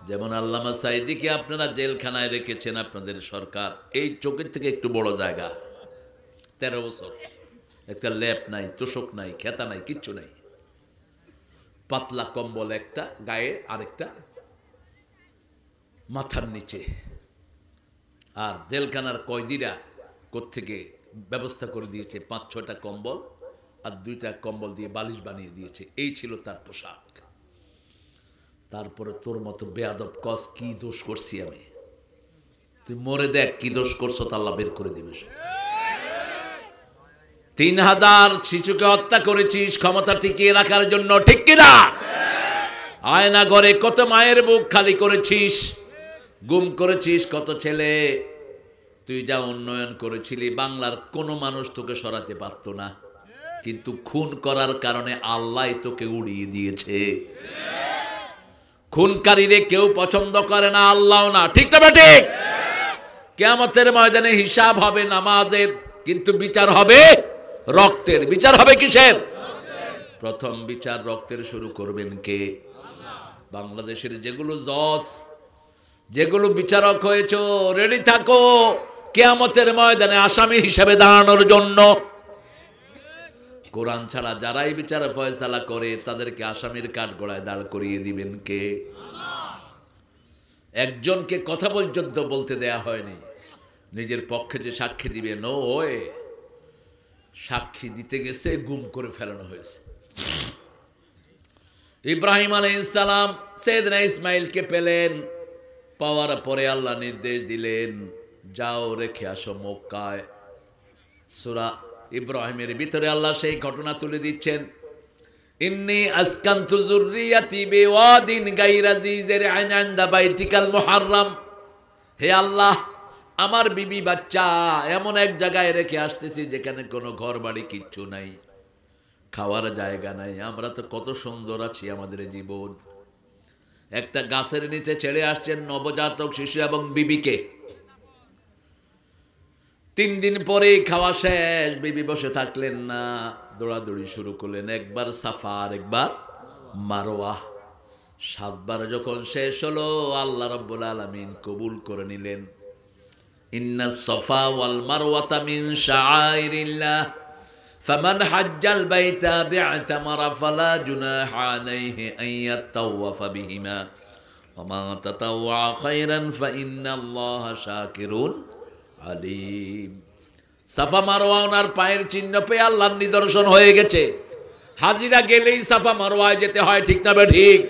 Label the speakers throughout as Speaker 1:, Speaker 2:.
Speaker 1: যেমন আল্লামা সাঈদীকে আপনারা জেলখানায় রেখেছেন আপনাদের সরকার, এই চোখের থেকে একটু বড় জায়গা, 13 বছর, একটা ল্যাপ নাই, তোষক নাই, খেতা নাই, কিচ্ছু নাই, পাতলা কম্বল একটা গায়ে, আরেকটা মাথার নিচে। আর জেলখানার কয়েদিরা কোত্থেকে ব্যবস্থা করে দিয়েছে 5-6টা কম্বল আর 2টা কম্বল দিয়ে বালিশ বানিয়ে দিয়েছে, এই ছিল তার পোশাক। তারপরে তোর মতো বেয়াদব কস, কি দোষ করছি আমি? তুই মরে দেখ কি দোষ করছো, তা আল্লাহ বের করে দিবে। 3000 শিশুকে হত্যা করেছিস ক্ষমতা টিকিয়ে রাখার জন্য, ঠিক কিনা? আয়না ঘরে কত মায়ের বুক খালি করেছিস, গুম করেছিস কত ছেলে। তুই যা উন্নয়ন করেছিলি, বাংলার কোনো মানুষ তোকে সরাতে পারত না, কিন্তু খুন করার কারণে আল্লাহ তোকে উড়িয়ে দিয়েছে। খুনকারীরে কেউ পছন্দ করে না, আল্লাহও না, ঠিক তবে ঠিক। কিয়ামতের ময়দানে হিসাব হবে নামাজের, কিন্তু বিচার হবে রক্তের। বিচার হবে কিসের? প্রথম বিচার রক্তের শুরু করবেন কে? বাংলাদেশের যেগুলো জজ, যেগুলো বিচারক হয়েছে, রেডি থাকো কিয়ামতের ময়দানে আসামি হিসেবে দাঁড়ানোর জন্য। কোরআন ছাড়া যারাই বিচার ফয়সালা করে তাদেরকে আসামির কাঠগড়ায় দাঁড় করিয়ে দিবেন কে? একজনকে কথা পর্যন্ত বলতে দেয়া হয়নি, নিজের পক্ষে যে সাক্ষী দিবে, নো ওয়ে, সাক্ষী দিতে গেছে গুম করে ফেলানো হয়েছে। ইব্রাহিম আলাইহিস সালাম সাইয়েদনা ইসমাইলকে পেলেন, পাওয়ার পরে আল্লাহ নির্দেশ দিলেন, যাও রেখে আসো মক্কায়। সূরা ইব্রাহিমের ভিতরে আল্লাহ সেই ঘটনা তুলে দিচ্ছেন, ইন্নী আসকানতু যুররিয়াতি বিওয়াদিন গায়রা যী যারইন ইনদা বাইতিকাল মুহাররম। হে আল্লাহ, আমার বিবি বাচ্চা এমন এক জায়গায় রেখে আসতেছি যেখানে কোনো ঘর বাড়ি কিচ্ছু নাই, খাওয়ার জায়গা নাই। আমরা তো কত সুন্দর আছি, আমাদের জীবন। একটা গাছের নিচে ছেড়ে আসছেন নবজাতক শিশু এবং বিবিকে। 3 দিন পরেই খাওয়া শেষ, বিবি বসে থাকলেন না, দৌড়াদৌড়ি শুরু করলেন, একবার সাফা আর একবার মারওয়া। 7 বার যখন শেষ হলো, আল্লাহ রাব্বুল আলামিন কবুল করে নিলেন। ইন্নাস সাফা ওয়াল মারওয়াতা মিন শাআইরিল্লাহ ফামান হাজ্জাল বাইতা বি'তামারা ফালা জুনাহা আলাইহি আন ইয়াতাওয়াফা বিহিমা ওয়া মা তাতাওয়া খায়রান ফা ইন্নাল্লাহা শাকিরুন আলিম। সাফা মারওয়া ওনার পায়ের চিহ্ন পেয়ে আল্লাহর নিদর্শন হয়ে গেছে। হাজিরা গেলেই সাফা মারওয়ায় যেতে হয়, ঠিক না ঠিক?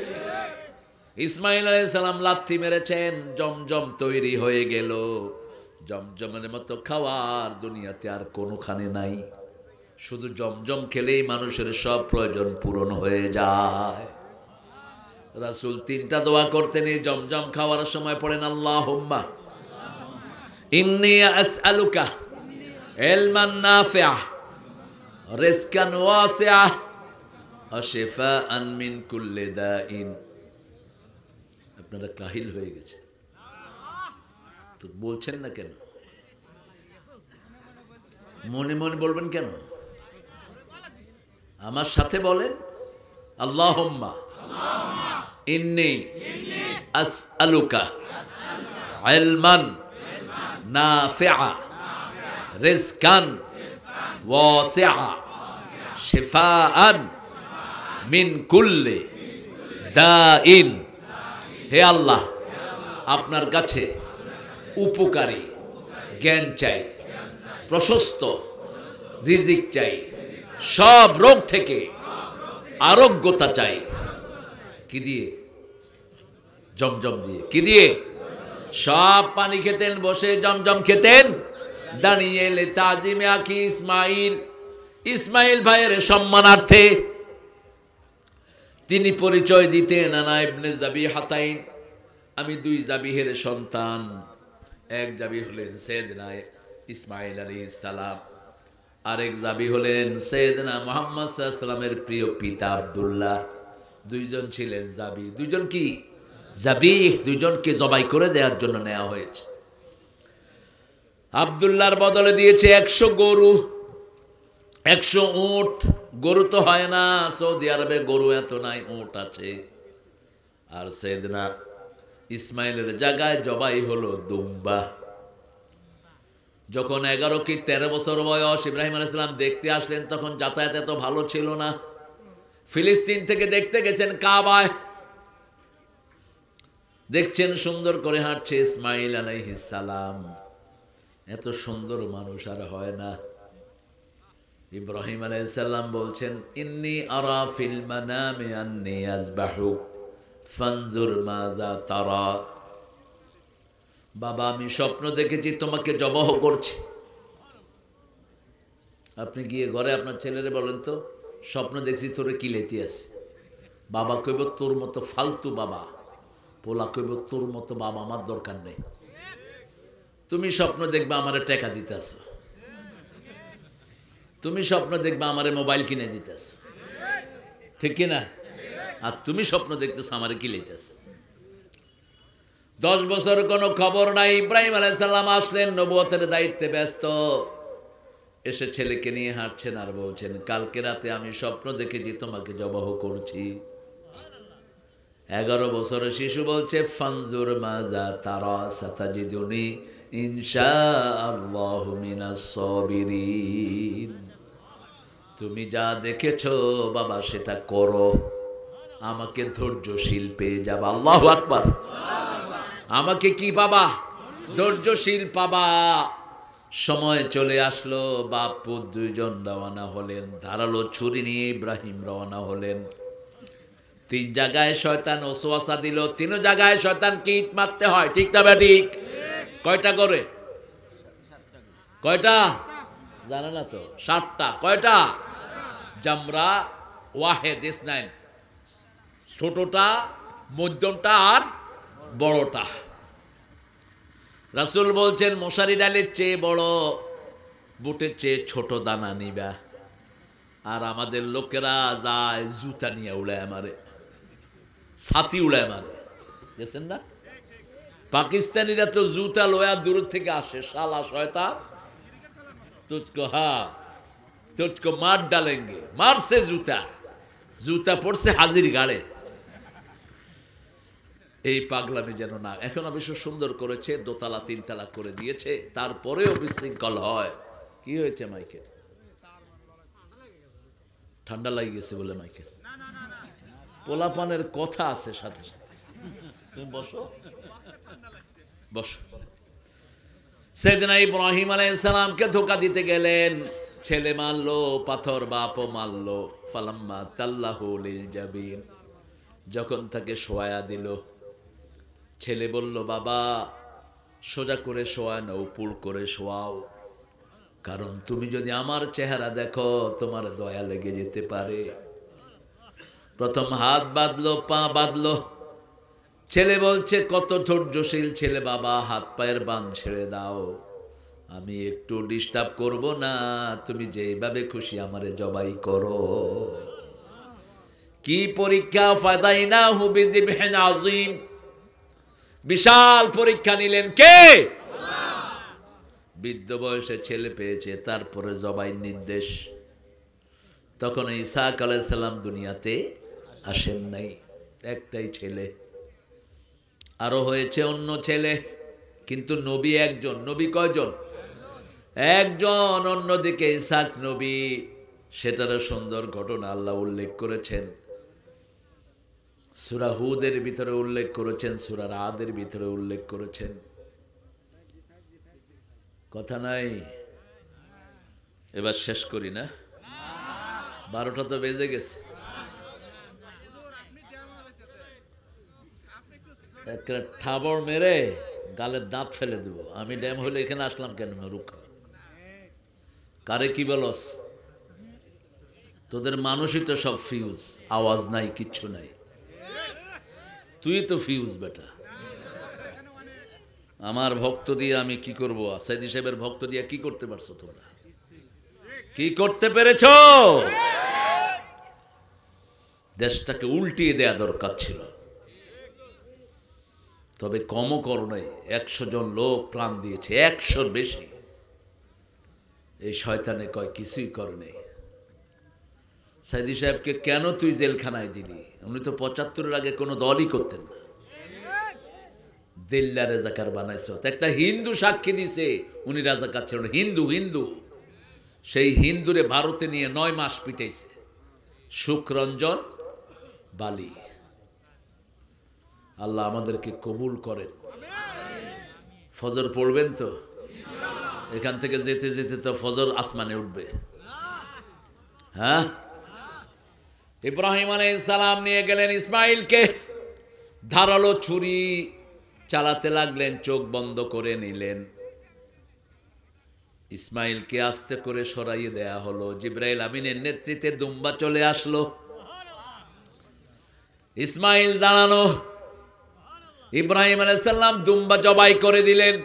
Speaker 1: ইসমাইল আলাইহিস সালাম লাথি মেরেছেন, জমজম তৈরি হয়ে গেল। জমজমের মতো খাওয়ার দুনিয়াতে আর কোনোখানে নাই। শুধু জমজম খেলেই মানুষের সব প্রয়োজন পূরণ হয়ে যায়। রাসূল 3টা দোয়া করতেন এই জমজম খাওয়ার সময়, পড়েন আল্লাহুম্মা ইন্নী আসআলুকা ইলমান নাফিআ রিজকান ওয়াসিআ ওয়া শিফাআন মিন কুল্লি দাইন। আপনারা কাহিল হয়ে গেছে তো বলছেন না কেন? মনে মনে বলবেন কেন? আমার সাথে বলেন, আল্লাহুম্মা ইন্নী আসআলুকা ইলমান নাফিআ রিজকান ওয়াসিআ শিফাআন মিন কুল্লি দাইন। হে আল্লাহ, আপনার কাছে উপকারী জ্ঞান চাই, প্রশস্ত রিজিক চাই, সব রোগ থেকে আরোগ্যতা চাই। কি দিয়ে? জমজম দিয়ে। কি দিয়ে? সব পানি খেতেন বসে, জমজম খেতেন দাঁড়িয়ে। তাজিমে আখি ইসমাইল, ইসমাইল ভাইয়ের সম্মানার্থে তিনি পরিচয় দিতেন, আনা ইবনে যাবিহাতাইন, আমি 2 যাবিহের সন্তান। এক যাবি হলেন সাইয়েদনা ইসমাইল আলাইহিস সালাম, আরেক যাবি হলেন সাইয়েদনা মুহাম্মদ সাল্লাল্লাহু আলাইহি সাল্লামের প্রিয় পিতা আব্দুল্লাহ। 2 জন ছিলেন যাবি। 2 জন কি? যাবিহ। 2 জনকে জবাই করে দেওয়ার জন্য নেওয়া হয়েছে। আব্দুল্লাহর বদলে দিয়েছে 100 গরু, 100 উট। গরু তো হয় না, সৌদি আরবে গরু এত নাই, উট আছে। আর সাইয়েদনা ইসমাইলের জায়গায় জবাই হলো দুম্বা। যখন 11 কি 13 বছর বয়স ইব্রাহিম আলাইহিস সালাম দেখতে আসলেন, তখন যাতায়াত এত ভালো ছিল না। ফিলিস্তিন থেকে দেখতে গেছেন কাবায়, দেখছেন সুন্দর করে হাঁটছে ইসমাইল আলাইহিস সালাম। এত সুন্দর মানুষ আর হয় না। ইব্রাহিম আলাইহিস সালাম বলছেন, ইন্নী আরা ফিল মানামি আন্নী আযবাহুক ফানজুর মাযা তারা। বাবা, আমি স্বপ্ন দেখেছি তোমাকে জবাহ করছি। আপনি গিয়ে ঘরে আপনার ছেলেরে বলেন তো, স্বপ্ন দেখছি তোরে কিলেতে আছে। বাবা কইব তোর মতো ফালতু বাবা। পোলা কইব তোর মতো বাবা আমার দরকার নেই। তুমি স্বপ্ন দেখবে আমারে টাকা দিতে আসো, তুমি স্বপ্ন দেখবে আমারে মোবাইল কিনে দিতে আসো, ঠিক কিনা? আর তুমি স্বপ্ন দেখতেছ আমারে কিলাইতেছ। 10 বছর কোনো খবর নাই। ইব্রাহিম আলাইহিস সালাম আসলেন, নবুয়তের দায়িত্বে ব্যস্ত। এসে ছেলেকে নিয়ে হাঁটছেন আর বলছেন, কালকে রাতে আমি স্বপ্ন দেখেছি তোমাকে জবাহ করছি। 11 বছরের শিশু বলছে, ফানজুর মাযা তারা সাতাজিদুনি ইনশাআল্লাহু মিনাস সাবিরিন। তুমি যা দেখেছো বাবা সেটা করো, আমাকে ধৈর্যশীল পেয়ে যাবা। আল্লাহু আকবার। আমাকে কি পাবা? ধৈর্যশীল পাবা। সময় চলে আসলো, বাপ পুত দুইজন রওনা হলেন। ধারালো ছুরি নিয়ে ইব্রাহিম রওনা হলেন। 3 জায়গায় শয়তান ওসওয়াসা দিল, 3 জায়গায় শয়তানকে ইট মারতে হয়, ঠিক না ঠিক? কয়টা করে? কয়টা জানে না তো? 7টা। কয়টা? জামরা, ওয়াহেদ, ইসনাইন। ছোটটা, মধ্যমটা আর বড়টা। রাসূল বলছেন, মশারি ডালের চেয়ে বড়, বুটের চেয়ে ছোট দানা নিবা। আর আমাদের লোকেরা যায় জুতা নিয়ে উড়ায় মারে, ছাতি উড়ায় মারে, দেখছেন না? পাকিস্তানিরা তো জুতা লয়া দূর থেকে আসে, শালা শয়তান তুঝকো, হ্যাঁ তুঝকো মার ডালেঙ্গে। মারছে জুতা, জুতা পড়ছে হাজির গাড়ে। এই পাগলামি যেন না। এখন অবশ্য সুন্দর করেছে, 2 তলা 3 তলা করে দিয়েছে, তারপরেও বিশৃঙ্খল হয়। কি হয়েছে মাইকের? ঠান্ডা লাগে গেছে বলে মাইকের পোলাপানের কথা আছে সাথে সাথে। তুমি বসো, বসো। সাইয়েদনা ইব্রাহিম আলাইহিস সালামকে ধোঁকা দিতে গেলেন, ছেলে মারলো, পাথর বাপও মারলো। ফালাম্মা তাল্লাহু লিল জাবিন, যখন তাকে শোয়া দিল, ছেলে বলল, বাবা সোজা করে শোয়া না, উপর করে শোয়াও, কারণ তুমি যদি আমার চেহারা দেখো তোমার দয়া লেগে যেতে পারে। প্রথম হাত বাঁধলো, পা বাঁধলো। ছেলে বলছে, কত ধৈর্যশীল ছেলে বাবা, হাত পায়ের বাঁধ ছেড়ে দাও, আমি একটু ডিস্টার্ব করব না, তুমি যেভাবে খুশি আমারে জবাই করো। কি পরীক্ষা! ফাদাইনাহু বিযিবহিন আযীম, বিশাল পরীক্ষা নিলেন কে? আল্লাহ। বৃদ্ধ বয়সে ছেলে পেয়েছে, তারপরে জবাইয়ের নির্দেশ। তখন ইসহাক আলাইহিস সালাম দুনিয়াতে আসেন নাই, একটাই ছেলে। আরো হয়েছে অন্য ছেলে, কিন্তু নবী একজন। নবী কয়জন? একজন। অন্যদিকে ইসহাক নবী, সেটারও সুন্দর ঘটনা আল্লাহ উল্লেখ করেছেন। সূরা হুদের ভিতরে উল্লেখ করেছেন, সূরা রাদের ভিতরে উল্লেখ করেছেন। কথা নাই, এবার শেষ করি না? 12টা তো বেজে গেছে। একটা থাবড় মেরে গালের দাঁত ফেলে দেবো। আমি ড্যাম হলে এখানে আসলাম কেন? রুখা কারে কি বলস? তোদের মানুষই তো সব ফিউজ, আওয়াজ নাই, কিচ্ছু নাই। তুই তো ফিউজ বেটা। আমার ভক্ত দিয়ে আমি কি করবো? সাইদি সাহেবের ভক্ত দিয়ে কি করতে পারছো তোমরা? কি করতে পেরেছ? দেশটাকে উল্টিয়ে দেয়া দরকার ছিল, তবে কমও করো নাই। 100 জন লোক প্রাণ দিয়েছে, 100-র বেশি। এই শয়তানে কয় কিছুই করে নাই। সাইদি সাহেবকে কেন তুই জেলখানায় দিলি? উনি তো 75-এর আগে কোনো দলই করতেন না। দিল্লা রাজাকার বানাইছ। একটা হিন্দু সাক্ষী দিছে উনি রাজাকার ছিল, হিন্দু হিন্দু। সেই হিন্দুরে ভারতে নিয়ে 9 মাস পিটাইছে। সুখরঞ্জন বালি। আল্লাহ আমাদেরকে কবুল করেন। ফজর পড়বেন তো? এখান থেকে যেতে যেতে তো ফজর আসমানে উঠবে। হ্যাঁ, ইব্রাহিম আলাইহিস সালাম নিয়ে গেলেন ইসমাইলকে, ধারালো ছুরি চালাতে লাগলেন, চোখ বন্ধ করে নিলেন। ইসমাইলকে আস্তে করে সরাইয়ে দেয়া হলো। জিবরাইল আমিনের নেতৃত্বে দুম্বা চলে আসলো। ইসমাইল দাঁড়ানো, ইব্রাহিম আলাইহিস সালাম দুম্বা জবাই করে দিলেন।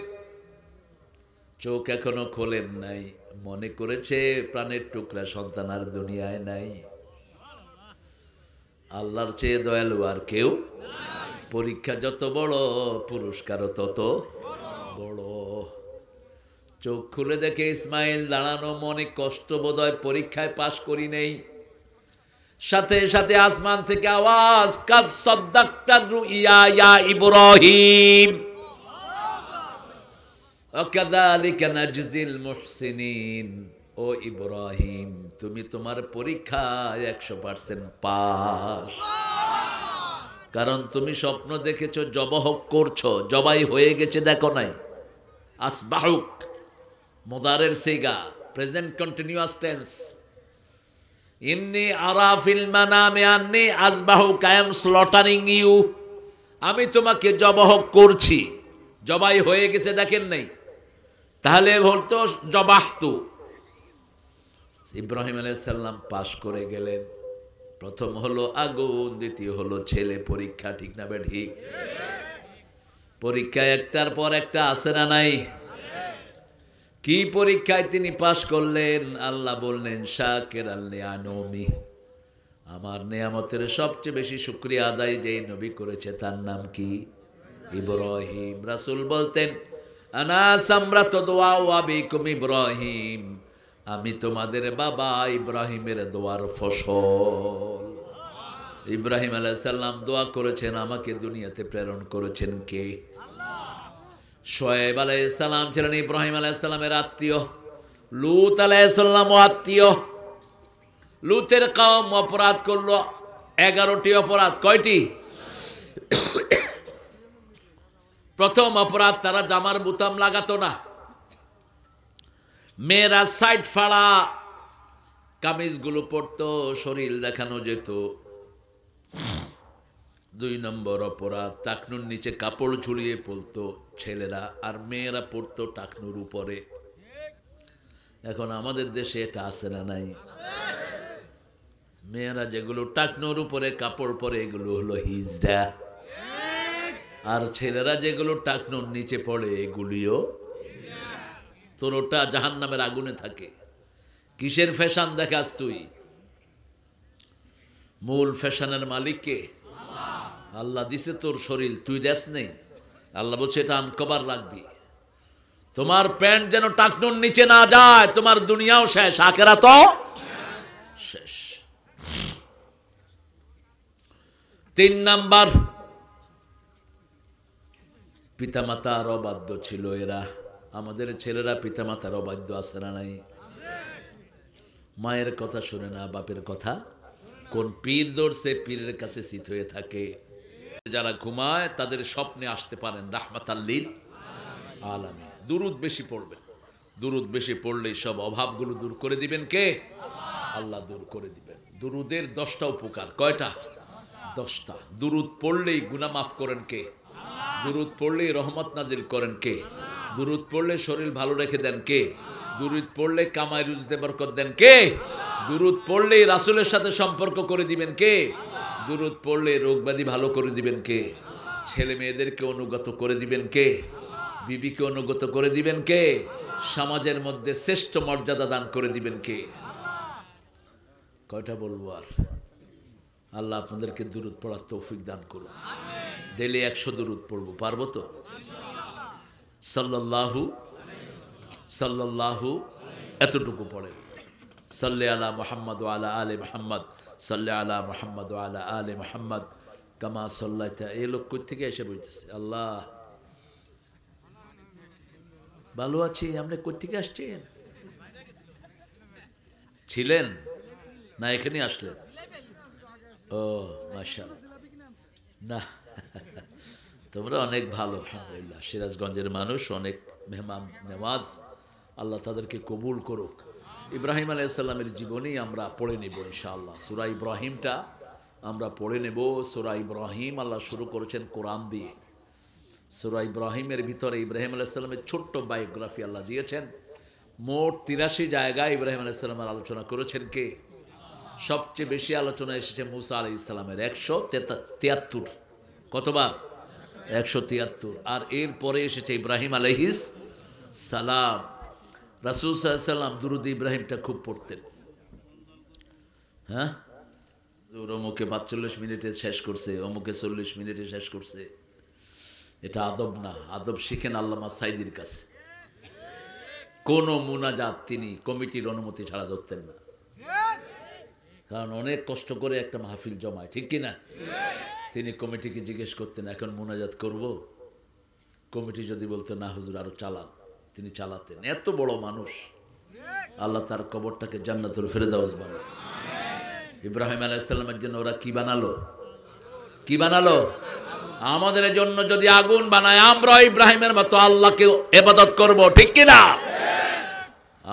Speaker 1: চোখ এখনো খোলেন নাই, মনে করেছে প্রাণের টুকরা সন্তান আর দুনিয়ায় নাই। আল্লাহর চেয়ে দয়ালু আর কেউ? পরীক্ষা যত বড়, পুরস্কারও তত বড়। চোখ খুলে দেখে ইসমাইল দাঁড়ানো, মনে কষ্ট বোধ হয় পরীক্ষায় পাশ করি নেই। সাথে সাথে আসমান থেকে আওয়াজ, কাদ সাদ্দাকতার রুইয়া ইয়া ইব্রাহিম ওয়াকাযালিকা নাজজিল মুহসিনিন। ও ইব্রাহিম, তুমি তোমার পরীক্ষায় 100% পাস। কারণ তুমি স্বপ্ন দেখেছো, জবাহ করছো, জবাই হয়ে গেছে, দেখো নাই। আসবাহুক মুদারের সিগা, প্রেজেন্ট কন্টিনিউয়াস টেন্স। ইন্নী আরা ফিল মানামি আন্নী আসবাহুক, আই এম স্লটারিং ইউ। আমি তোমাকে জবাহ করছি, জবাই হয়ে গেছে, দেখেন নাই? তাহলে বলতো জবাহতু। ইব্রাহিম আলাইহিস সালাম পাশ করে গেলেন। প্রথম হলো আগুন, দ্বিতীয় হলো ছেলে। পরীক্ষা, ঠিক না ঠিক? পরীক্ষা একটার পর একটা আসে না নাই? কি পরীক্ষায় তিনি পাশ করলেন? আল্লাহ বললেন শাকিরাল নিআমি, আমার নেয়ামতের সবচেয়ে বেশি শুকরিয়া আদায় যেই নবী করেছে তার নাম কি? ইব্রাহিম। রাসূল বলতেন আনা সামরাতু দুআ ওয়া বিকুম ইব্রাহিম, আমি তোমাদের বাবা ইব্রাহিমের দোয়ার ফসল। ইব্রাহিম আলাইহিস সালাম দোয়া করেছেন, আমাকে দুনিয়াতে প্রেরণ করেছেন কে? শুআয়ব আলাইহিস সালাম ছিলেন ইব্রাহিম আলাইহিস সালামের আত্মীয়। লূত আলাইহিস সালামও আত্মীয়। লূতের কওম অপরাধ করলো 11টি অপরাধ। কয়টি? প্রথম অপরাধ, তারা জামার বুতাম লাগাতো না। মেয়েরা সাইড ফাড়া কামিজগুলো পরতো, শরীর দেখানো যেত। 2 নম্বর অপরাধ, টাকনুর নিচে কাপড় ঝুলিয়ে পড়তো ছেলেরা, আর মেয়েরা পড়তো টাকনুর উপরে। এখন আমাদের দেশে এটা আছে না নাই? মেয়েরা যেগুলো টাকনুর উপরে কাপড় পরে, এগুলো হলো হিজড়া। আর ছেলেরা যেগুলো টাকনুর নিচে পড়ে, এগুলিও তোর ওটা জাহান্নামের আগুনে থাকে। কিসের ফ্যাশন দেখাস তুই? মূল ফ্যাশনের মালিক কে? আল্লাহ দিছে তোর শরীর, তুই দেশ নেই। আল্লাহ বলছে এটা আনকভার রাখবি। তোমার প্যান্ট যেন টাকনুর নিচে না যায়, তোমার দুনিয়াও শেষ, আখিরাতও শেষ। 3 নাম্বার, পিতামাতার অবাধ্য ছিল এরা। আমাদের ছেলেরা পিতামাতার অবাধ্য আছে না নাই? মায়ের কথা শুনে না, বাপের কথা। কোন পীর ধরছে, পীরের কাছে শীত হয়ে থাকে। যারা ঘুমায় তাদের স্বপ্নে আসতে পারেন রাহমাতাল লিল আলামিন। দুরুদ বেশি পড়বেন। দুরুদ বেশি পড়লেই সব অভাবগুলো দূর করে দিবেন কে? আল্লাহ দূর করে দিবেন। দুরুদের 10টা উপকার। কয়টা? 10টা। দুরুদ পড়লেই গুনাহ মাফ করেন কে? দুরুদ পড়লেই রহমত নাজিল করেন কে? দুরুদ পড়লে শরীর ভালো রেখে দেন কে? দুরুদ পড়লে কামাই রুজিতে বরকত দেন কে? দুরুদ পড়লেই রাসূলের সাথে সম্পর্ক করে দিবেন কে? দুরুদ পড়লে রোগ ব্যাধি ভালো করে দিবেন কে? ছেলে মেয়েদেরকে অনুগত করে দিবেন কে? বিবিকে অনুগত করে দিবেন কে? সমাজের মধ্যে শ্রেষ্ঠ মর্যাদা দান করে দিবেন কে? কয়টা বলবো আর? আল্লাহ আপনাদেরকে দুরুদ পড়ার তৌফিক দান করুন। ডেইলি 100 দুরুদ পড়বো, পারবো তো? সাল্লাল্লাহু সাল্লাল্লাহু এতটুকু পড়েন। সাল্লি আলা মুহাম্মদ ওয়া আলা আলি মুহাম্মদ, সাল্লি আলা মুহাম্মদ ওয়া আলা আলি মুহাম্মদ কামা সাল্লাইতা। এই লোক কই থেকে এসে বলতেছে? আল্লাহ ভালো আছি। আপনি কোত্থেকে আসছেন? ছিলেন না এখানে আসলেন? ও মাশাআল্লাহ। না তোমরা অনেক ভালো, আলহামদুলিল্লাহ। সিরাজগঞ্জের মানুষ অনেক মেহমান নেওয়াজ, আল্লাহ তাদেরকে কবুল করুক। ইব্রাহিম আলাইহিস সালামের জীবনী আমরা পড়ে নেব ইনশাআল্লাহ। সূরা ইব্রাহিমটা আমরা পড়ে নেব। সূরা ইব্রাহিম আল্লাহ শুরু করেছেন কোরআন দিয়ে। সূরা ইব্রাহিমের ভিতরে ইব্রাহিম আলাইহিস সালামের ছোট্ট বায়োগ্রাফি আল্লাহ দিয়েছেন। মোট ৮৩ জায়গায় ইব্রাহিম আলাইহিস সালামের আলোচনা করেছেন কে? সবচেয়ে বেশি আলোচনা এসেছে মূসা আলাইহিস সালামের ১৭৩। কতবার? ১৭৩। আর এরপরে এসেছে ইব্রাহিম আলাইহিস সালাম। রাসূল সাল্লাল্লাহু আলাইহি ওয়াসাল্লাম দুরূদ ইব্রাহিমটা খুব পড়তেন। হ্যাঁ, অমুকে ৪৫ মিনিটে শেষ করছে, অমুকে ৪০ মিনিটে শেষ করছে। এটা আদব না। আদব শিখেন আল্লামা সাইদির কাছে। কোনো মুনাজাত তিনি কমিটির অনুমতি ছাড়া ধরতেন না, কারণ অনেক কষ্ট করে একটা মাহফিল জমায়, ঠিক কিনা? তিনি কমিটিকে জিজ্ঞেস করতেন এখন মুনাজাত করব? কমিটি যদি বলতো না হুজুর আরো চালান, তিনি চালাতেন। এত বড় মানুষ, আল্লাহ তার কবরটাকে জান্নাতুল ফেরদাউস বানালো। ইব্রাহিম আলাইহিস সালামের জন্য ওরা কি বানালো? কি বানালো? আমাদের জন্য যদি আগুন বানায়, আমরা ইব্রাহিমের মতো আল্লাহকে ইবাদত করব, ঠিক কিনা?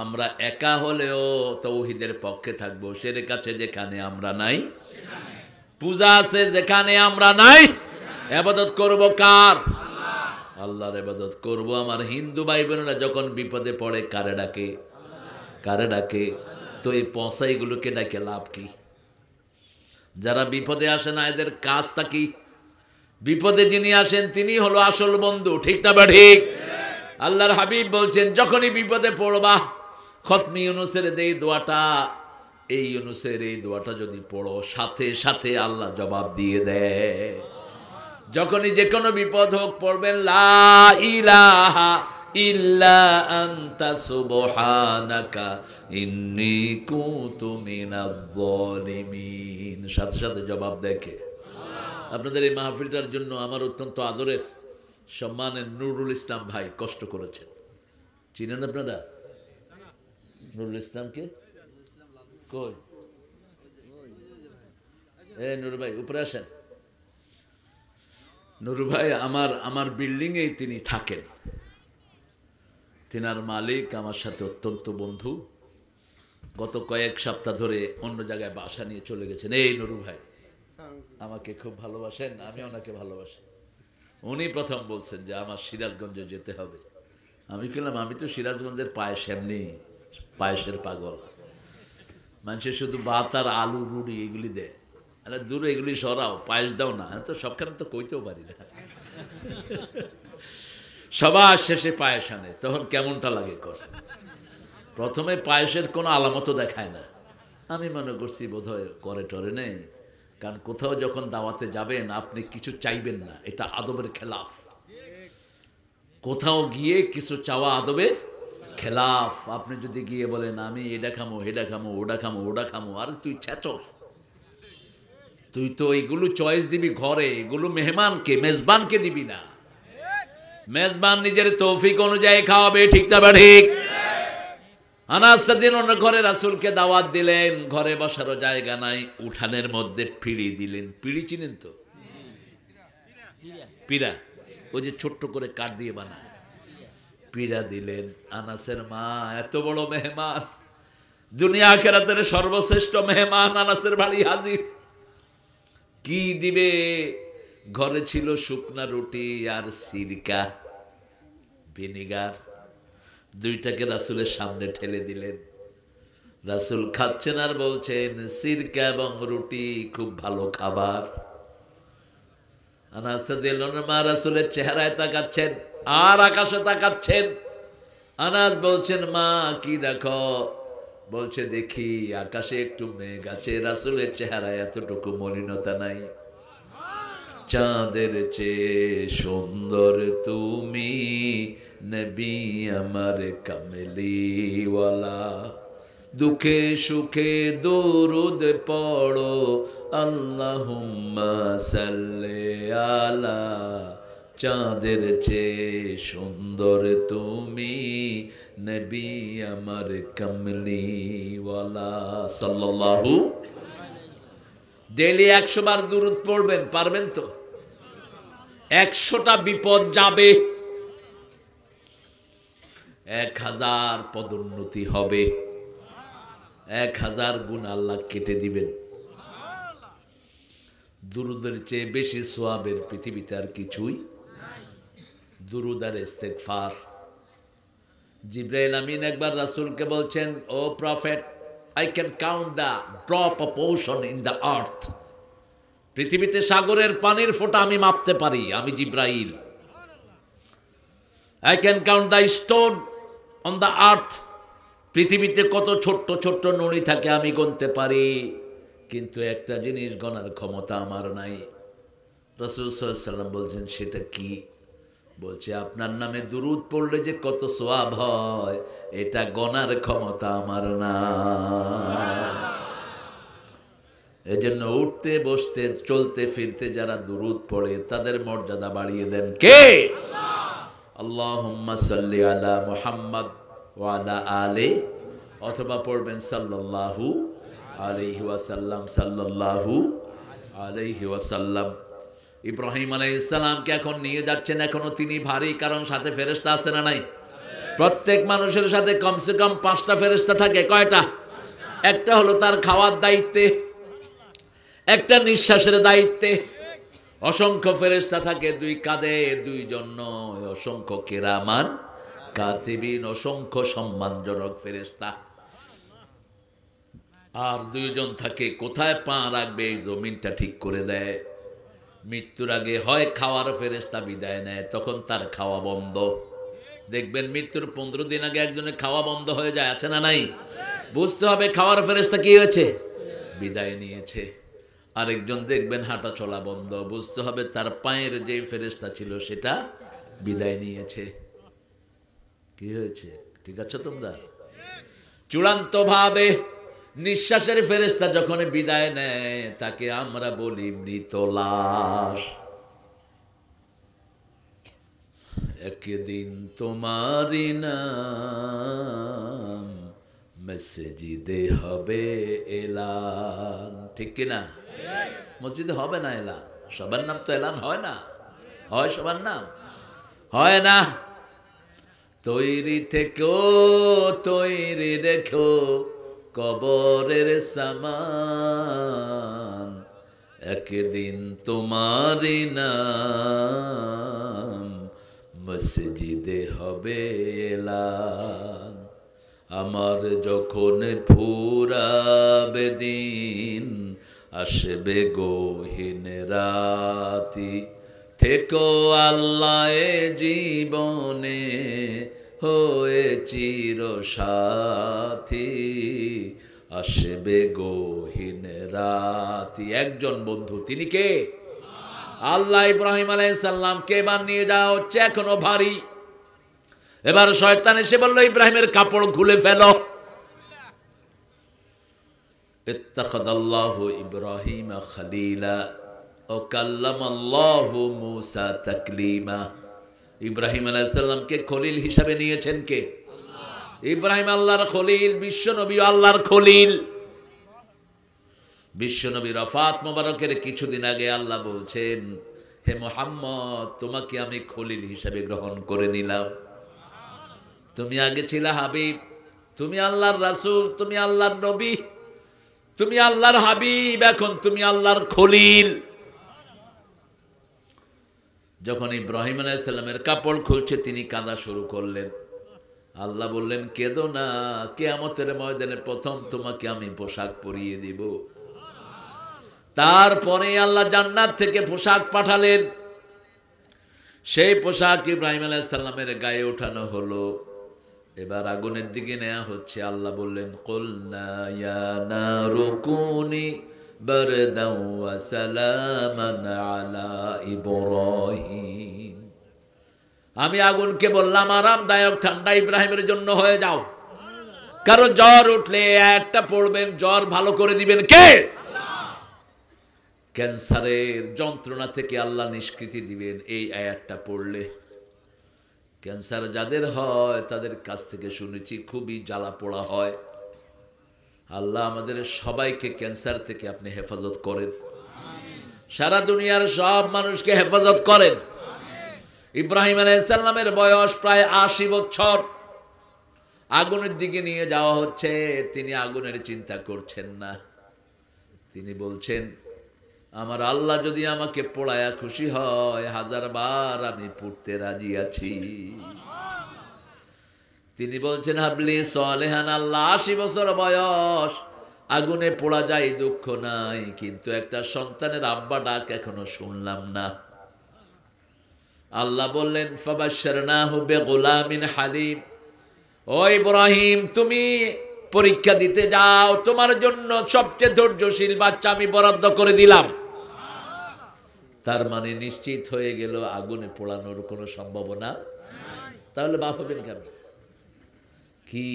Speaker 1: আমরা একা হলেও তাওহীদের পক্ষে থাকবো। শিরক আছে যেখানে আমরা নাই, পূজা আছে যেখানে আমরা নাই, ইবাদত করব কার? আল্লাহর ইবাদত করব। আমার হিন্দু ভাই বোনেরা যখন বিপদে পড়ে কারে ডাকে? কারে ডাকে? তো এই পয়সাগুলোকে ডাকে লাভ কি? যারা বিপদে আসে না, এদের কাজটা কি? বিপদে যিনি আসেন তিনি হলো আসল বন্ধু, ঠিক না? ঠিক। আল্লাহর হাবিব বলছেন যখনই বিপদে পড়বা, খতমি ইউনূসের এই দোয়াটা, এই ইউনূসের এই দোয়াটা যদি পড়ো, সাথে সাথে আল্লাহ জবাব দিয়ে দেয়। যখনই যে কোনো বিপদ হোক পড়বেন লা ইলাহা ইল্লা আনতা সুবহানাকা ইন্নী কুনতু মিনাজ জালিমিন। সাথে সাথে জবাব দেখে। আপনাদের এই মাহফিলটার জন্য আমার অত্যন্ত আদরের সম্মানের নুরুল ইসলাম ভাই কষ্ট করেছেন। চিনেন আপনারা নুরুল ইসলামকে? কই নুরু ভাই উপরে আসেন। নুরু ভাই আমার বিল্ডিংয়েই তিনি থাকেন। তিনার মালিক আমার সাথে অত্যন্ত বন্ধু। গত কয়েক সপ্তাহ ধরে অন্য জায়গায় বাসা নিয়ে চলে গেছেন। এই নুরু ভাই আমাকে খুব ভালোবাসেন, আমি ওনাকে ভালোবাসি। উনি প্রথম বলছেন যে আমার সিরাজগঞ্জে যেতে হবে। আমি বললাম আমি তো সিরাজগঞ্জের পায়েস, এমনি পায়েসের পাগল। মানুষের শুধু ভাত আর আলু রুটি এগুলি দেয়। আরে দূরে এগুলি সরাও, পায়েস দাও না। আমি তো সবখানে তো কইতেও পারি না। সবার শেষে পায়েস আনে, তখন কেমনটা লাগে কর। প্রথমে পায়েসের কোনো আলামতও দেখায় না। আমি মনে করছি বোধহয় করে টরে নেই, কারণ কোথাও যখন দাওয়াতে যাবেন আপনি কিছু চাইবেন না, এটা আদবের খেলাফ। কোথাও গিয়ে কিছু চাওয়া আদবের খেলাফ। আপনি যদি গিয়ে বলেন আমি এটা খামো, হেডা খামো, ওটা খামো, ওটা খামো, আর তুই ছেচর, তুই তো এইগুলো চয়েস দিবি ঘরে, এগুলো মেহমানকে, মেজবানকে দিবি না। মেজবান নিজের তৌফিক অনুযায়ী খাওয়াবে, ঠিক না? ঠিক। আনাস সেদিন অন্য ঘরে রাসূলকে দাওয়াত দিলেন, ঘরে বসারও জায়গা নাই, উঠানের মধ্যে পিঁড়ি দিলেন। পিঁড়ি চিনেন তো? পিড়া, ওই যে ছোট্ট করে কাঠ দিয়ে বানায়, পিড়া দিলেন। আনাসের মা এত বড় মেহমান, দুনিয়া আখিরাতের সর্বশ্রেষ্ঠ মেহমান আনাসের বাড়ি হাজির। কি দিবে? ঘরে ছিল শুকনা রুটি আর সিরকা, ভিনেগার। দুইটাকে রাসূলের সামনে ঠেলে দিলেন। রাসূল খাচ্ছেন আর বলছেন সিরকা এবং রুটি খুব ভালো খাবার। আনাস রাদিয়াল্লাহু মা রাসূলের চেহারায় তাকাচ্ছেন আর আকাশে তাকাচ্ছেন। আনাস বলছেন মা কি দেখো? বলছে দেখি আকাশে একটু মেঘ আছে। রাসূলের চেহারায় এতটুকু মলিনতা নাই। চাঁদের চেয়ে সুন্দর তুমি নবী আমার কামলিওয়ালা। দুঃখে সুখে দরুদ পড়ো আল্লাহুম্মা সাল্লি আলা চাঁদের চেয়ে সুন্দর তুমি, নবী আমার কমলিওয়ালা সাল্লাল্লাহু। ডেইলি 100 বার দুরূদ পড়বেন, পারবেন তো? 100টা বিপদ যাবে, 1000 পদোন্নতি হবে, 1000 গুণ আল্লাহ কেটে দিবেন। দুরুদের চেয়ে বেশি সোয়াবের পৃথিবীতে আর কিছুই। দুরুদ আর ইস্তেগফার। জিবরাইল আমিন একবার রাসূলকে বলছেন, O prophet, I can count the drop of ocean in the earth. পৃথিবীতে সাগরের পানির ফোঁটা আমি মাপতে পারি, আমি জিবরাইল। I can count the stone on the earth. পৃথিবীতে কত ছোট্ট ছোট্ট নুড়ি থাকে আমি গুনতে পারি, কিন্তু একটা জিনিস গণার ক্ষমতা আমার নাই। রাসূল সাল্লাল্লাহু আলাইহি ওয়াসাল্লাম বলছেন, সেটা কি? বলছে, আপনার নামে দুরূদ পড়লে যে কত সওয়াব হয়, এটা গণার ক্ষমতা আমার না। এজন্য উঠতে বসতে চলতে ফিরতে যারা দুরূদ পড়ে তাদের মর্যাদা বাড়িয়ে দেন কে? আল্লাহুম্মা সাল্লি আলা মুহাম্মদ ওয়া আলা আলি, অথবা পড়বেন সাল্লাল্লাহু আলাইহি ওয়াসাল্লাম, সাল্লাল্লাহু আলাইহি ওয়াসাল্লাম। ইব্রাহিম আলাইহিস সালামকে এখন নিয়ে যাচ্ছেন, এখনো তিনি ভারী, কারণ সাথে ফেরেশতা আছে না নাই? প্রত্যেক মানুষের সাথে কমসে কম 5টা ফেরেশতা থাকে। কয়টা? একটা হলো তার খাওয়ার দায়িত্বে, একটা নিঃশ্বাসের দায়িত্বে। অসংখ্য ফেরেশতা থাকে, 2 কাঁধে 2 জন নয়, অসংখ্য কিরামান কাতিবিন, অসংখ্য সম্মানজনক ফেরেশতা। আর 2 জন থাকে কোথায় পা রাখবে এই জমিনটা ঠিক করে দেয়। মৃত্যুর আগে হয় খাওয়ার ফেরেশতা বিদায় নেয়, তখন তার খাওয়া বন্ধ। দেখবেন মৃত্যুর 15 দিন আগে একজনের খাওয়া বন্ধ হয়ে যায়, আছে না নাই? বুঝতে হবে খাওয়ার ফেরেশতা কি হয়েছে, বিদায় নিয়েছে। আরেকজন দেখবেন হাঁটা চলা বন্ধ, বুঝতে হবে তার পায়ের যে ফেরেশতা ছিল সেটা বিদায় নিয়েছে। কি হয়েছে? ঠিক আছে তোমরা? চূড়ান্ত ভাবে নিঃশ্বাসের ফেরেশতা যখন বিদায় নেয় তাকে আমরা বলি মৃত লাশ। একদিন তোমারি নাম মসজিদে হবে এলান, ঠিক কিনা? মসজিদে হবে না এলান, সবার নাম তো এলান হয় না। হয় সবার নাম? হয় না। তৈরি থেকেও তৈরি রেখো কবরের সামান, একদিন তোমারি নাম মসজিদে হবে এলান। আমার যখন ফুরাবে দিন, আসবে গহীন রাতি, থেকো আল্লাহ এ জীবনে হয়ে চির সাথী, আসবে গহীন রাতি। একজন বন্ধু, তিনি কে? আল্লাহ। ইব্রাহিম আলাইহিস সালামকে এবার নিয়ে যাওয়া হচ্ছে, এখনো ভারী। এবার শয়তান এসে বলল, ইব্রাহিমের কাপড় খুলে ফেলো। ইত্তাখাযাল্লাহু ইব্রাহিমা খলিলা ও কাল্লামাল্লাহু মূসা তাকলিমা। ইব্রাহিম আলাইহিস সালামকে খলিল হিসাবে নিয়েছেন কে? ইব্রাহিম আল্লাহর খলিল, বিশ্বনবী আল্লাহর খলিল। বিশ্বনবী রফাত মোবারকের কিছুদিন আগে আল্লাহ বলছেন, হে মুহাম্মদ, তোমাকে আমি খলিল হিসাবে গ্রহণ করে নিলাম। তুমি আগে ছিলা হাবিব, তুমি আল্লাহর রাসূল, তুমি আল্লাহর নবী, তুমি আল্লাহর হাবিব, এখন তুমি আল্লাহর খলিল। যখন ইব্রাহিম আলাইহিস সালামের কাপড় খুলছে তিনি কাঁদা শুরু করলেন। আল্লাহ বললেন, কেঁদো না, কিয়ামতের ময়দানে প্রথম তোমাকে আমি পোশাক পরিয়ে দিব। তারপরে আল্লাহ জান্নাত থেকে পোশাক পাঠালেন, সেই পোশাক ইব্রাহিম আলাইহিস সালামের গায়ে ওঠানো হলো। এবার আগুনের দিকে নেওয়া হচ্ছে। আল্লাহ বললেন, কুলনা ইয়া নারু কুনি বারদান ওয়া সালামান আলা ইব্রাহিম। আমি আগুনকে বললাম, আরামদায়ক ঠান্ডা ইব্রাহিমের জন্য হয়ে যাও। কারো জ্বর উঠলে একটা পড়বেন, জ্বর ভালো করে দিবেন কে? ক্যান্সারের যন্ত্রণা থেকে আল্লাহ নিষ্কৃতি দিবেন এই আয়াতটা পড়লে। ক্যান্সার যাদের হয় তাদের কাছ থেকে শুনেছি খুবই জ্বালা পোড়া হয়। আল্লাহ আমাদের সবাইকে ক্যান্সার থেকে আপনি হেফাজত করেন, সারা দুনিয়ার সব মানুষকে হেফাজত করেন। ইব্রাহিম আলাইহিস সালামের বয়স প্রায় ৮০ বছর। আগুনের দিকে নিয়ে যাওয়া হচ্ছে, তিনি আগুনের চিন্তা করছেন না। তিনি বলছেন, আমার আল্লাহ যদি আমাকে পোড়ায়া খুশি হয় 1000 বার আমি পুড়তে রাজি আছি। তিনি বলছেন, হাবলি সলেহান, আল্লাহ ৮০ বছর বয়স, আগুনে পোড়া যায় দুঃখ নাই, কিন্তু একটা সন্তানের আব্বা ডাক এখনো শুনলাম না। আল্লাহ বললেন, ফাবাশশারনাহু বিগুলামিন হালিম, ও ইব্রাহিম তুমি পরীক্ষা দিতে যাও, তোমার জন্য সবচেয়ে ধৈর্যশীল বাচ্চা আমি বরাদ্দ করে দিলাম। তার মানে নিশ্চিত হয়ে গেল আগুনে পোড়ানোর কোনো সম্ভাবনা। তাহলে বাপ হবেন কেন? কি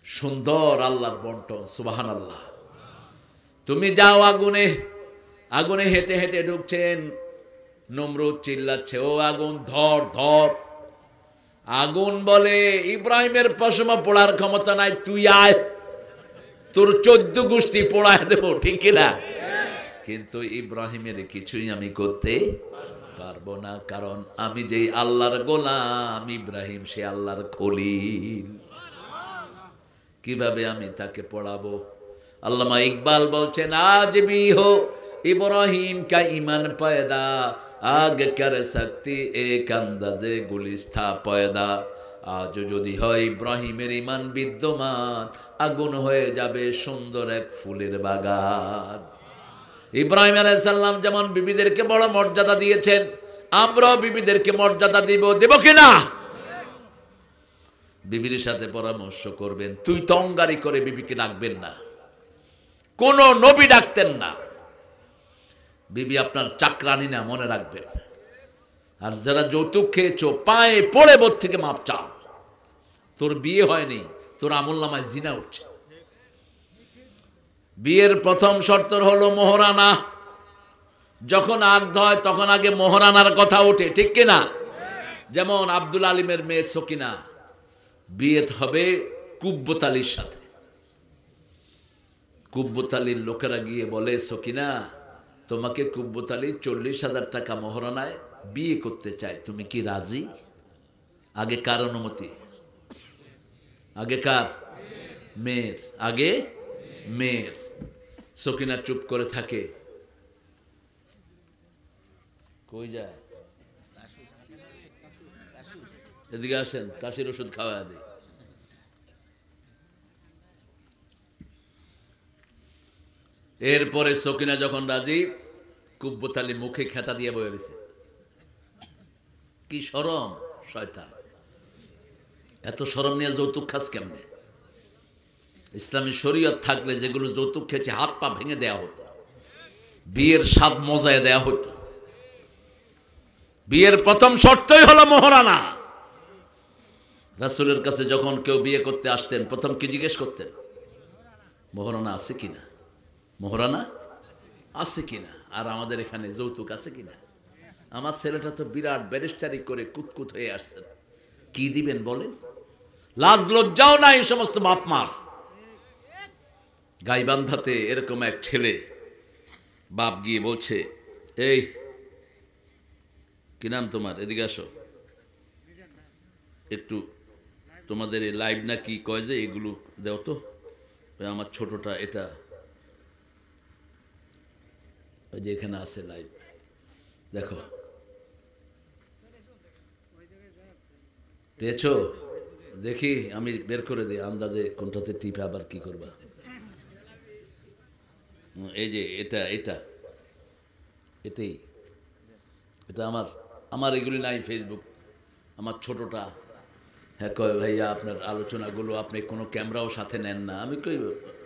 Speaker 1: সুন্দর আল্লাহর বন্টন, সুবহানাল্লাহ। তুমি যাও আগুনে, আগুনে হেঁটে হেঁটে ঢুকছেন। নমরুদ চিল্লাচ্ছে, ও আগুন ধর ধর। আগুন বলে, ইব্রাহিমের পশমা পোড়ার ক্ষমতা নাই, তুই আয়, তোর 14 গোষ্ঠী পোড়ায় দেব, ঠিক কিনা? কিন্তু ইব্রাহিমের কিছুই আমি করতে পারবো না, কারণ আমি যেই আল্লাহর গোলাম, ইব্রাহিম সে আল্লাহর খলিল। কিভাবে আমি তাকে পড়াবো? আল্লামা ইকবাল বলছেন, আজ भी हो इब्राहिम का ईमान पैदा, आग कर सकती एक अंदाजे गुलिस्ता पैदा। আজ যদি হয় ইব্রাহিমের ইমান বিদ্যমান, আগুন হয়ে যাবে সুন্দর এক ফুলের বাগান। ইব্রাহিম আলাইহিস সালাম যেমন বিবিদেরকে বড় মর্যাদা দিয়েছেন, আমরাও বিবিদেরকে মর্যাদা দেব কিনা? বিবির সাথে পরামর্শ করবেন। তুই তঙ্গারি করে বিবিকে ডাকবেন না, কোন নবী ডাকতেন না। বিবি আপনার চাকরানি না, মনে রাখবেন। আর যারা যৌতুক খেয়েছো, পায়ে পড়ে বোধ থেকে মাপ চাও। তোর বিয়ে হয়নি, তোর আমলনামায় জিনা উঠছে। বিয়ের প্রথম শর্ত হলো মোহরানা। যখন আগ্ধ হয় তখন আগে মোহরানার কথা ওঠে, ঠিক কিনা? যেমন আব্দুল আলিমের মেয়ে সকিনা বিয়ে হবে কুব্বত আলীর সাথে। কুব্বত আলীর লোকেরা গিয়ে বলে, সকিনা তোমাকে কুব্বত আলী 40,000 টাকা মোহরানায় বিয়ে করতে চায়, তুমি কি রাজি? আগে কার অনুমতি? আগে কার? মেয়ের। আগে মেয়ের। সকিনা চুপ করে থাকে। কই যায়? এদিকে আসেন, কাশির ওষুধ খাওয়া দেয়। এরপরে সকিনা যখন রাজি, কুব্বত আলী মুখে খেতা দিয়ে বয়ে রয়েছে। কি শরম, শয়তান! এত শরম নিয়ে যৌতুক খাস কেমনে? ইসলামী শরীয়ত থাকলে যেগুলো যৌতুক খেয়েছে হাত পা ভেঙে দেয়া হতো, বিয়ের স্বাদ মজায় দেয়া হতো। বিয়ের প্রথম শর্তই হলো মোহরানা। রাসূলের কাছে যখন কেউ বিয়ে করতে আসতেন, প্রথম কি জিজ্ঞেস করতেন? মোহরানা আছে কিনা, মোহরানা আছে কিনা। আর আমাদের এখানে যৌতুক আছে কিনা? আমার ছেলেটা তো বিরাট ব্যারিস্টারি করে কুতকুত হয়ে আসছেন, কি দিবেন বলেন? লাজ লজ্জাও নাই এই সমস্ত বাপ মার। গাইবান্ধাতে এরকম এক ছেলে, বাপ গিয়ে বলছে, এই কি নাম তোমার, এদিকে আসো একটু, তোমাদের এই লাইভ না কি কয় যে এগুলো দেও তো, আমার ছোটটা এটা, ওই যে এখানে আছে লাইভ, দেখো পেয়েছো? দেখি আমি বের করে দিই আন্দাজে কোনটাতে টিপে আবার কি করবা। এই যে এটা এটা এটাই, এটা আমার এগুলি নাই ফেসবুক। আমার ছোটটা, হ্যাঁ কয় ভাইয়া আপনার আলোচনাগুলো আপনি কোনো ক্যামেরাও সাথে নেন না। আমি কই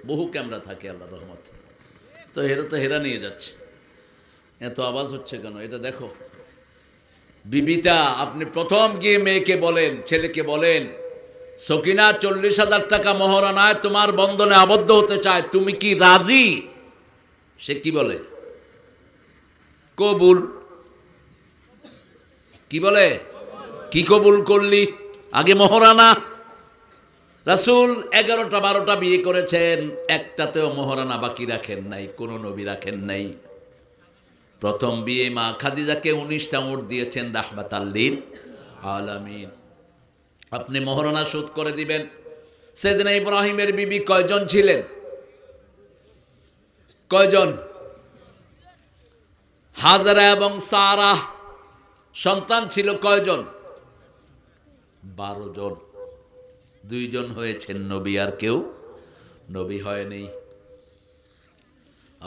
Speaker 1: বহু ক্যামেরা থাকে আল্লাহর রহমতে, তো হেরা তো হেরা নিয়ে যাচ্ছে। এত আওয়াজ হচ্ছে কেন? এটা দেখো। বিবিটা আপনি প্রথম গিয়ে মেয়েকে বলেন, ছেলেকে বলেন, সকিনা 40,000 টাকা মোহরানায় তোমার বন্ধনে আবদ্ধ হতে চায়, তুমি কি রাজি? সে কি বলে? কবুল। কি বলে? কি কবুল করলি? আগে মহরানা। রাসূল 11টা 12টা বিয়ে করেছেন, একটাতেও মহরানা বাকি রাখেন নাই, কোন নবী রাখেন নাই। প্রথম বিয়ে মা খাদিজাকে 19টা উট দিয়েছেন রাহমাতাল লিল আলামিন। আপনি মহরানা শোধ করে দিবেন। সাইয়েদনা ইব্রাহিমের বিবি কয়জন ছিলেন? কয়জন? হাজরা এবং সারা। সন্তান ছিল কয়জন? 12 জন। 2 জন হয়েছেন নবী, আর কেউ নবী হয়নি।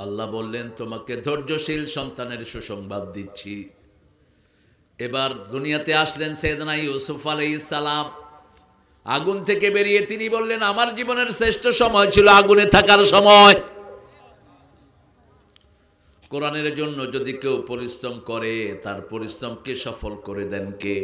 Speaker 1: আল্লাহ বললেন, তোমাকে ধৈর্যশীল সন্তানের সুসংবাদ দিচ্ছি। এবার দুনিয়াতে আসলেন সাইয়েদনা ইউসুফ আলাইহিস সালাম। আগুন থেকে বেরিয়ে তিনি বললেন, আমার জীবনের শ্রেষ্ঠ সময় ছিল আগুনে থাকার সময়। কোরআনের জন্য যদি কেউ পরিশ্রম করে, তার পরিশ্রমকে সফল করে দেন কে?